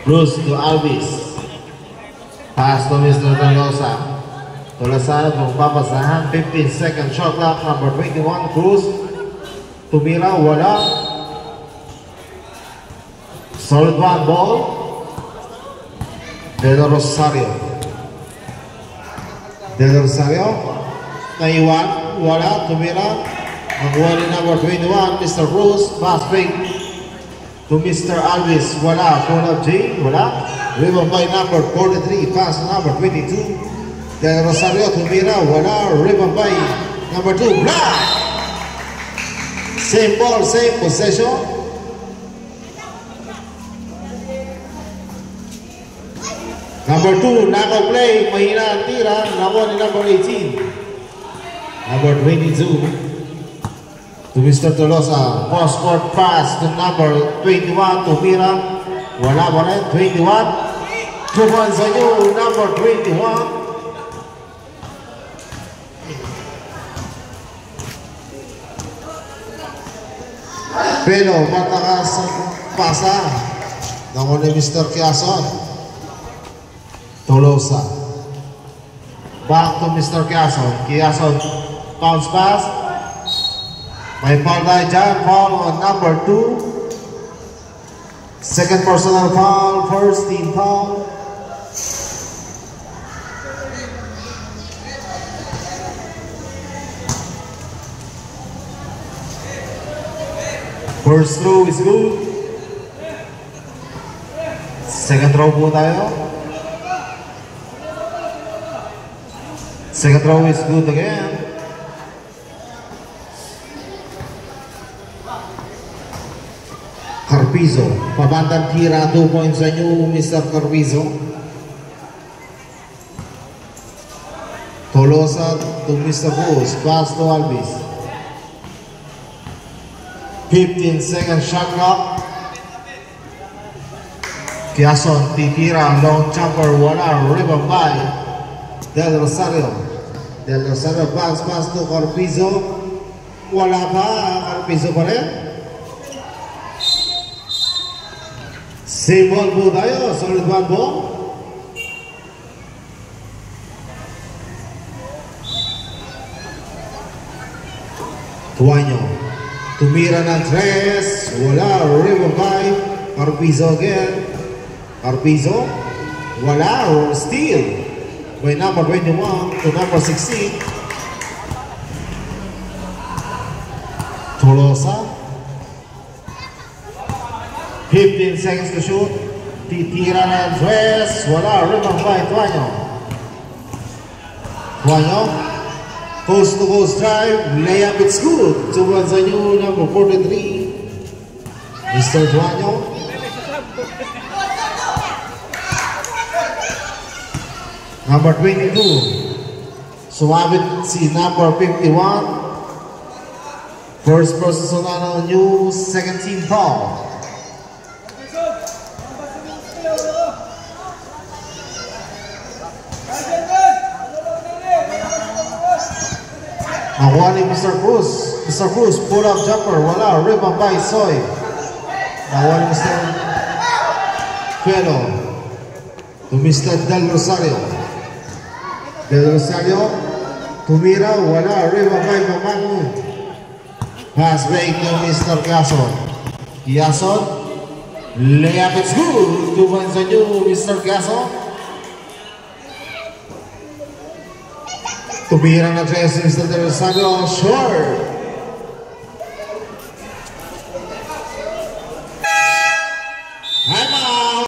Cruz to Alvis. Pass to Mr. Tolosa. Tolosa magpapasahan. 15-second shot clock. Number 21, Cruz. Tumira, wala. Solid one ball. Del Rosario. Del Rosario. Naiwan, wala. Tumira. Magwali number 21, Mr. Cruz. Pass break to Mr. Alvis. Wala. Phone of J. Wala. Ribbon by number 43. Pass number 22. Del Rosario. Tumira. Wala. Ribbon by number 2. Black. Same ball, same possession. Number 2, Nako play. Mahina ang tira. Nako ni number 18. Number 22. To Mr. Tolosa, post-court pass to number 21 to Mira. Wala pa rin, 21. 2 points sa inyo, number 21. Pero matakas ang pasa ng ni Mr. Quezon. Tolosa. Back to Mr. Quezon. Quezon bounce pass. May foul tayo dyan, foul on number 2. Second personal foul, first team foul. First throw is good. Second throw po tayo. Second throw is good again. Carpizo, pabandang tira, 2 points sa inyo, Mr. Carpizo. Tolosa to Mr. Cruz, pass to Alvis. 15-second shot clock. Quezon, titira, long jumper, wala, rebound by Del Rosario. Del Rosario, pass to Carpizo. Wala pa, Carpizo pa rin. Same ball po tayo, solid one ball. Tuanyo, tumira ng 3, wala, rebound by Carpizo again. Carpizo, wala, steal by number 21 to number 16. Tolosa. 15 seconds to shoot. Titira na Andres. Wala. Rebound by Tuanyo. Tuanyo. Coast to coast drive. Layup, it's good. Towards the new number 43. Mr. Tuanyo. Number 22. Sumabit si number 51. First personal new second team foul. Nakuha ni Mr. Cruz. Mr. Cruz, pull-up jumper. Wala. Rebound by Soy. Nakuha ni Mr. Pero to Mr. Del Rosario. Del Rosario. Tumira. Wala. Rebound by Mamangu. Pass back to Mr. Quezon. Quezon. Layup, it's good. 2 points on you, Mr. Quezon. Tumira na 3 si Mr. Del Rosario, short.